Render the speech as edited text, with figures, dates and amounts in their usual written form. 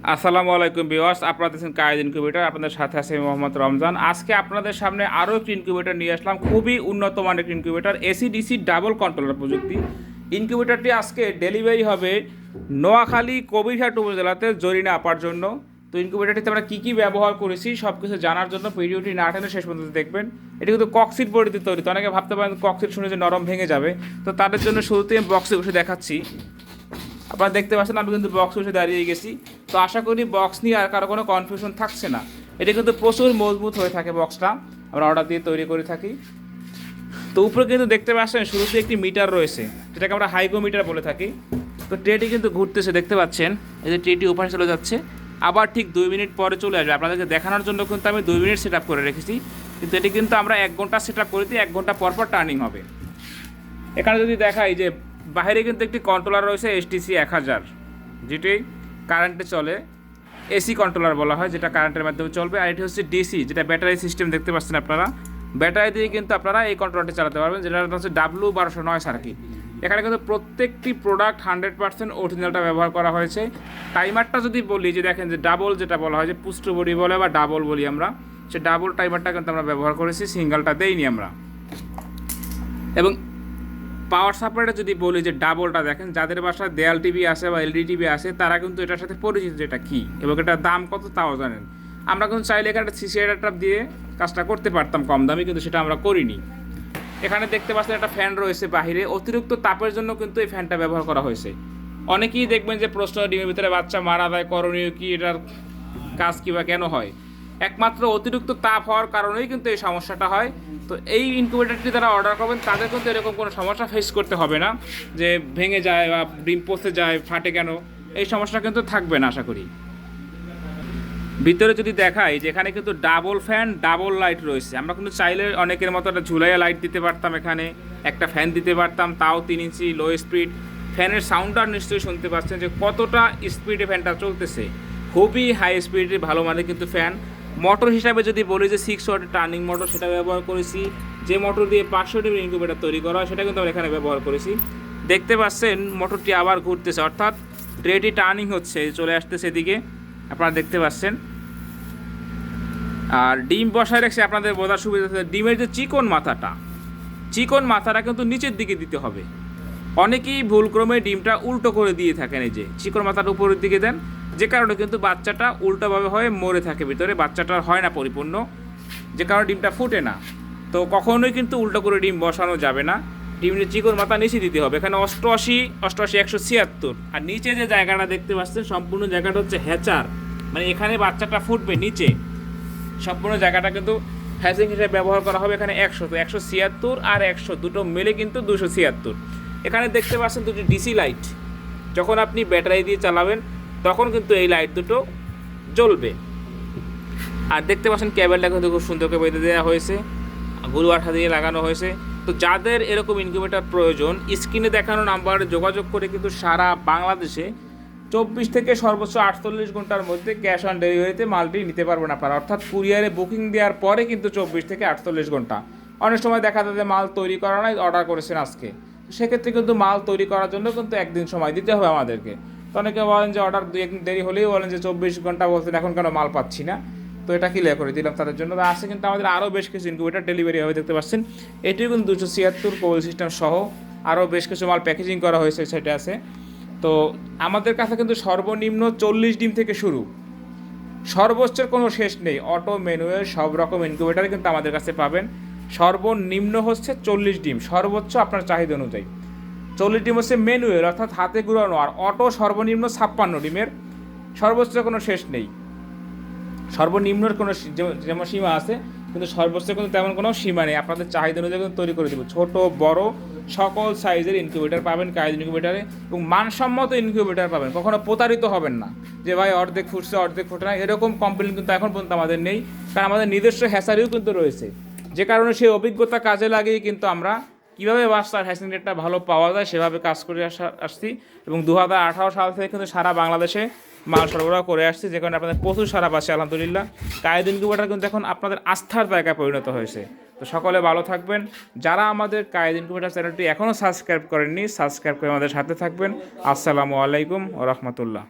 আসসালামু আলাইকুম ভিউয়ার্স, আপনারা দেখছেন কায়েদ ইনকিউবেটর। আপনাদের সাথে আছে মোহাম্মদ রমজান। আজকে আপনাদের সামনে আরও একটি ইনকিউবেটর নিয়ে আসলাম, খুবই উন্নত মানের একটি ইনকিউবেটর, এসিডিসি ডাবল কন্ট্রোলার প্রযুক্তি। ইনকিউবেটরটি আজকে ডেলিভারি হবে নোয়াখালী কবিরহাট উপজেলাতে জরিনা আপার জন্য। তো ইনকিউবেটরটিতে আমরা কী কী ব্যবহার করেছি সব কিছু জানার জন্য ভিডিওটি না টেনে শেষ পর্যন্ত দেখবেন। এটি কিন্তু ককসিট বডিতে তৈরি। তো অনেকে ভাবতে পারেন ককসিট শুনে যে নরম ভেঙে যাবে, তো তাদের জন্য শুরুতেই আমি বক্সে বসে দেখাচ্ছি। আপনারা দেখতে পাচ্ছেন আমি কিন্তু বক্স বসে দাঁড়িয়ে গেছি। তো আশা করি বক্স নিয়ে আর কারো কোনো কনফিউশন থাকছে না। এটা কিন্তু প্রচুর মজবুত হয়ে থাকে বক্সটা, আমরা অর্ডার দিয়ে তৈরি করে থাকি। তো উপরে কিন্তু দেখতে পাচ্ছেন শুরুতে একটি মিটার রয়েছে, যেটাকে আমরা হাইগোমিটার বলে থাকি। তো ট্রেটি কিন্তু ঘুরতেছে, দেখতে পাচ্ছেন এই যে ট্রেটি ওপাশে চলে যাচ্ছে, আবার ঠিক 2 মিনিট পরে চলে আসবে। আপনাদেরকে দেখানোর জন্য কিন্তু আমি 2 মিনিট সেট আপ করে রেখেছি, কিন্তু এটি কিন্তু আমরা 1 ঘন্টা সেট আপ করে দিই, 1 ঘন্টা পর পর টার্নিং হবে। এখানে যদি দেখাই যে বাইরে কিন্তু একটি কন্ট্রোলার রয়েছে HTC 1000, যেটি কারেন্টে চলে, এসি কন্ট্রোলার বলা হয়, যেটা কারেন্টের মাধ্যমে চলবে। আর এটি হচ্ছে ডিসি, যেটা ব্যাটারি সিস্টেম, দেখতে পাচ্ছেন আপনারা। ব্যাটারি দিয়ে কিন্তু আপনারা এই কন্ট্রোলারটি চালাতে পারবেন, যেটা হচ্ছে W1209 সার্কিট। এখানে কিন্তু প্রত্যেকটি প্রোডাক্ট 100% অরিজিনালটা ব্যবহার করা হয়েছে। টাইমারটা যদি বলি, যে দেখেন যে ডাবল যেটা বলা হয়, যে পুষ্ট বডি বলে বা ডাবল বলি আমরা, সে ডাবল টাইমারটা কিন্তু আমরা ব্যবহার করেছি, সিঙ্গেলটা দেইনি আমরা। এবং পাওয়ার সাপ্লাইটা যদি বলি, যে ডাবলটা দেখেন, যাদের বাসায় দেয়াল টিভি আছে বা এলইডি টিভি আছে তারা কিন্তু এটার সাথে পরিচিত, যেটা কী এবং এটার দাম কত তাও জানেন। আমরা কিন্তু চাইলে এখানে একটা সিসি অ্যাডাপ্টার দিয়ে কাজটা করতে পারতাম কম দামি, কিন্তু সেটা আমরা করিনি। এখানে দেখতে পাচ্ছেন একটা ফ্যান রয়েছে বাহিরে, অতিরিক্ত তাপের জন্য কিন্তু এই ফ্যানটা ব্যবহার করা হয়েছে। অনেকেই দেখবেন যে প্রশ্ন, ডিমের ভিতরে বাচ্চা মারা যায়, করণীয় কি, এটার কাজ কী বা কেন হয়? একমাত্র অতিরিক্ত তাপ হওয়ার কারণেই কিন্তু এই সমস্যাটা হয়। তো এই ইনকিউবেটরটি যারা অর্ডার করবেন তাদের কিন্তু এরকম কোনো সমস্যা ফেস করতে হবে না, যে ভেঙে যায় বা ডিম পচে যায়, ফাটে কেন, এই সমস্যা কিন্তু থাকবে না আশা করি। ভিতরে যদি দেখাই, যেখানে কিন্তু ডাবল ফ্যান, ডাবল লাইট রয়েছে। আমরা কিন্তু চাইলে অনেকের মতো একটা ঝুলাইয়া লাইট দিতে পারতাম, এখানে একটা ফ্যান দিতে পারতাম, তাও 3 ইঞ্চি লো স্পিড। ফ্যানের সাউন্ডটা নিশ্চয়ই শুনতে পাচ্ছেন যে কতটা স্পিডে ফ্যানটা চলতেছে, খুবই হাই স্পিডে, ভালো মানের কিন্তু ফ্যান। মোটর হিসাবে যদি বলি যে 6 ওয়াটের টার্নিং মোটর, সেটা ব্যবহার করেছি। যে মোটর দিয়ে 500 ডিগ্রি ইনকিউবেটর তৈরি করা হয়, সেটা কিন্তু আমরা এখানে ব্যবহার করেছি। দেখতে পাচ্ছেন মোটরটি আবার ঘুরতেছে, অর্থাৎ ট্রেটি টার্নিং হচ্ছে, চলে আসতেছে এদিকে, আপনারা দেখতে পাচ্ছেন। আর ডিম বসায় রাখছে, আপনাদের বোঝার সুবিধা, ডিমের যে চিকন মাথাটা কিন্তু নিচের দিকে দিতে হবে। অনেকেই ভুলক্রমে ডিমটা উল্টো করে দিয়ে থাকেন, এই যে চিকন মাথাটা উপরের দিকে দেন, যে কারণে কিন্তু বাচ্চাটা উল্টোভাবে হয়ে মরে থাকে ভিতরে, বাচ্চাটার হয় না পরিপূর্ণ, যে কারণে ডিমটা ফুটে না। তো কখনোই কিন্তু উল্টো করে ডিম বসানো যাবে না, ডিমের চিকন মাথা নিচে দিতে হবে। এখানে 88 176, আর নিচে যে জায়গাটা দেখতে পাচ্ছেন সম্পূর্ণ জায়গাটা হচ্ছে হ্যাচার, মানে এখানে বাচ্চাটা ফুটবে নিচে, সম্পূর্ণ জায়গাটা কিন্তু হ্যাচিং হিসেবে ব্যবহার করা হবে। এখানে 100, তো 176 আর 100 দুটো মিলে কিন্তু 276। এখানে দেখতে পাচ্ছেন দুটি ডিসি লাইট, যখন আপনি ব্যাটারি দিয়ে চালাবেন তখন কিন্তু এই লাইট দুটো জ্বলবে। আর দেখতে পাচ্ছেন কেবেলটা কিন্তু খুব সুন্দর করে বেঁধে দেওয়া হয়েছে, গুরু আঠা দিয়ে লাগানো হয়েছে। তো যাদের এরকম ইনকিউবেটর প্রয়োজন, স্ক্রিনে দেখানো নাম্বারে যোগাযোগ করে কিন্তু সারা বাংলাদেশে 24 থেকে সর্বোচ্চ 48 ঘন্টার মধ্যে ক্যাশ অন ডেলিভারিতে মালটি নিতে পারবেন আপনারা। অর্থাৎ কুরিয়ারে বুকিং দেওয়ার পরে কিন্তু 24 থেকে 48 ঘন্টা। অনেক সময় দেখা যায় যে মাল তৈরি করা নাই, অর্ডার করেছেন আজকে, সেক্ষেত্রে কিন্তু মাল তৈরি করার জন্য কিন্তু একদিন সময় দিতে হবে আমাদেরকে। তো অনেকে বলেন যে অর্ডার 2 একদিন দেরি হলেই বলেন যে 24 ঘন্টা বলছেন, এখন কেন মাল পাচ্ছি না। তো এটা ক্লিয়ার করে দিলাম তাদের জন্য। আছে কিন্তু আমাদের আরও বেশ কিছু ইনকিউবেটর ডেলিভারি হবে, দেখতে পাচ্ছেন। এটিও কিন্তু 276 কোয়েল সিস্টেম সহ আরও বেশ কিছু মাল প্যাকেজিং করা হয়েছে, সেটা আছে। তো আমাদের কাছে কিন্তু সর্বনিম্ন 40 ডিম থেকে শুরু, সর্বোচ্চের কোনো শেষ নেই। অটো, ম্যানুয়াল সব রকম ইনকিউবেটার কিন্তু আমাদের কাছে পাবেন। সর্বনিম্ন হচ্ছে 40 ডিম, সর্বোচ্চ আপনার চাহিদা অনুযায়ী। 40 ডিম হচ্ছে ম্যানুয়াল, অর্থাৎ হাতে ঘুরানো, আর অটো সর্বনিম্ন 56 ডিমের, সর্বোচ্চ কোনো শেষ নেই। সর্বনিম্নর কোনো যেমন সীমা আছে, কিন্তু সর্বোচ্চ কিন্তু তেমন কোনো সীমা নেই। আপনাদের চাহিদা অনুযায়ী কিন্তু তৈরি করে দেবো। ছোট বড় সকল সাইজের ইনকিউবেটার পাবেন কায়েদ ইনকিউবেটারে, এবং মানসম্মত ইনকিউবেটার পাবেন। কখনো প্রতারিত হবেন না যে ভাই অর্ধেক ফুটছে অর্ধেক ফুটে না, এরকম কমপ্লেন কিন্তু এখন পর্যন্ত আমাদের নেই। কারণ আমাদের নিজস্ব হ্যাচারিও কিন্তু রয়েছে, যে কারণে সেই অভিজ্ঞতা কাজে লাগিয়ে কিন্তু আমরা কীভাবে বাচ্চার হ্যাচিং রেটটা ভালো পাওয়া যায় সেভাবে কাজ করে আসছি। এবং 2018 সাল থেকে কিন্তু সারা বাংলাদেশে মাল সরবরাহ করে আসছি, যে কারণে আপনাদের প্রচুর সারা পাচ্ছে আলহামদুলিল্লাহ। কায়েদ ইনকিউবেটর কিন্তু এখন আপনাদের আস্থার জায়গায় পরিণত হয়েছে। তো সকলে ভালো থাকবেন। যারা আমাদের কায়েদ ইনকিউবেটর চ্যানেলটি এখনও সাবস্ক্রাইব করেননি, সাবস্ক্রাইব করে আমাদের সাথে থাকবেন। আসসালামু আলাইকুম ওয়া রাহমাতুল্লাহ।